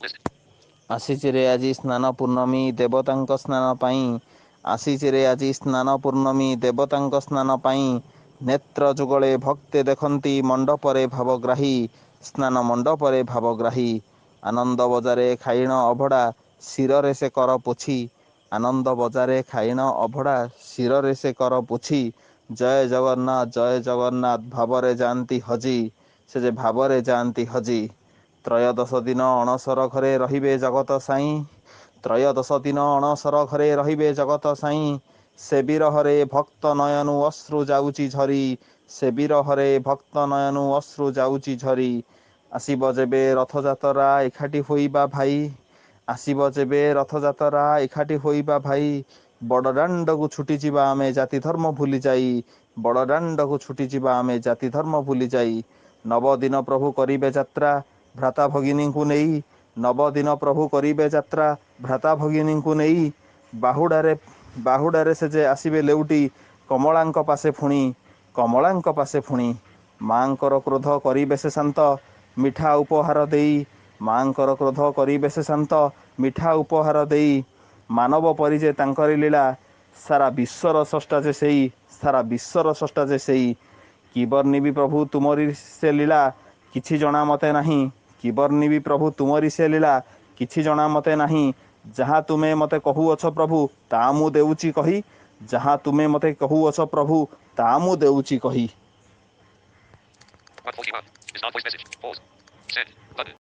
List. ଆସିଚିରେ ଆଜି ସ୍ନାନ ପୂର୍ଣ୍ଣମୀ ଦେବତାଙ୍କ ସ୍ନାନ ପାଇଁ। ଆସିଚିରେ ଆଜି ସ୍ନାନ ପୂର୍ଣ୍ଣମୀ ଦେବତାଙ୍କ ସ୍ନାନ ପାଇଁ। ନେତ୍ର ଯୁଗଳେ ଭକ୍ତେ ଦେଖନ୍ତି ମଣ୍ଡପରେ ଭାବଗ୍ରାହୀ। ସ୍ନାନ ମଣ୍ଡପରେ ଭାବଗ୍ରାହୀ। ଆନନ୍ଦ ବଜାରେ ଖାଇଣ ଅଭଡ଼ା ଶିରରେ ସେ କର ପୋଛି। ଆନନ୍ଦ ବଜାରେ ଖାଇଣ ଅଭଡ଼ା ଶିରରେ ସେ କର ପୋଛି। ଜୟ ଜଗନ୍ନାଥ ଭାବରେ ଯାଆନ୍ତି ହଜି। ସେ ଯେ ଭାବରେ ଯାଆନ୍ତି ହଜି। ତ୍ରୟୋଦଶ ଦିନ ଅଣସର ଘରେ ରହିବେ ଜଗତ ସାଇଁ। ତ୍ରୟୋଦଶ ଦିନ ଅଣସର ଘରେ ରହିବେ ଜଗତ ସାଇଁ। ସେ ବିରହରେ ଭକ୍ତ ନୟନୁ ଅଶ୍ରୁ ଯାଉଛି ଝରି। ସେ ବିରହରେ ଭକ୍ତ ନୟନୁ ଅଶ୍ରୁ ଯାଉଛି ଝରି। ଆସିବ ଯେବେ ରଥଯାତ୍ରା ଏକାଠି ହୋଇବା ଭାଇ। ଆସିବ ଯେବେ ରଥଯାତ୍ରା ଏକାଠି ହୋଇବା ଭାଇ। ବଡ଼ ଦାଣ୍ଡକୁ ଛୁଟିଯିବା ଆମେ ଜାତି ଧର୍ମ ଭୁଲି ଯାଇ। ବଡ଼ ଦାଣ୍ଡକୁ ଛୁଟିଯିବା ଆମେ ଜାତି ଧର୍ମ ଭୁଲି ଯାଇ। ନବଦିନ ପ୍ରଭୁ କରିବେ ଯାତ୍ରା ଭ୍ରାତା ଭଗିନୀଙ୍କୁ ନେଇ। ନବଦିନ ପ୍ରଭୁ କରିବେ ଯାତ୍ରା ଭ୍ରାତା ଭଗିନୀଙ୍କୁ ନେଇ। ବାହୁଡ଼ାରେ ସେ ଯେ ଆସିବେ ଲେଉଟି କମଳାଙ୍କ ପାଶେ ଫୁଣି। କମଳାଙ୍କ ପାଶେ ଫୁଣି। ମାଆଙ୍କର କ୍ରୋଧ କରିବେ ସେ ଶାନ୍ତ ମିଠା ଉପହାର ଦେଇ। ମାଆଙ୍କର କ୍ରୋଧ କରିବେ ସେ ଶାନ୍ତ ମିଠା ଉପହାର ଦେଇ। ମାନବ ପରି ଯେ ତାଙ୍କରି ଲୀଳା ସାରା ବିଶ୍ୱର ସ୍ରଷ୍ଟା ଯେ ସେଇ। ସାରା ବିଶ୍ୱର ସ୍ରଷ୍ଟା ଯେ ସେଇ। କି ବର୍ଣ୍ଣିବି ପ୍ରଭୁ ତୁମରି ସେ ଲୀଳା କିଛି ଜଣା ମତେ ନାହିଁ। କି ବର୍ଣ୍ଣିବି ପ୍ରଭୁ ତୁମରି ସେ ଲୀଳା କିଛି ଜଣା ମତେ ନାହିଁ। ଯାହା ତୁମେ ମତେ କହୁଅଛ ପ୍ରଭୁ ତା ମୁଁ ଦେଉଛି କହି। ଯାହା ତୁମେ ମତେ କହୁଅଛ ପ୍ରଭୁ ତା ମୁଁ ଦେଉଛି କହି। 141. Is not voice message. Pause. Send. Button.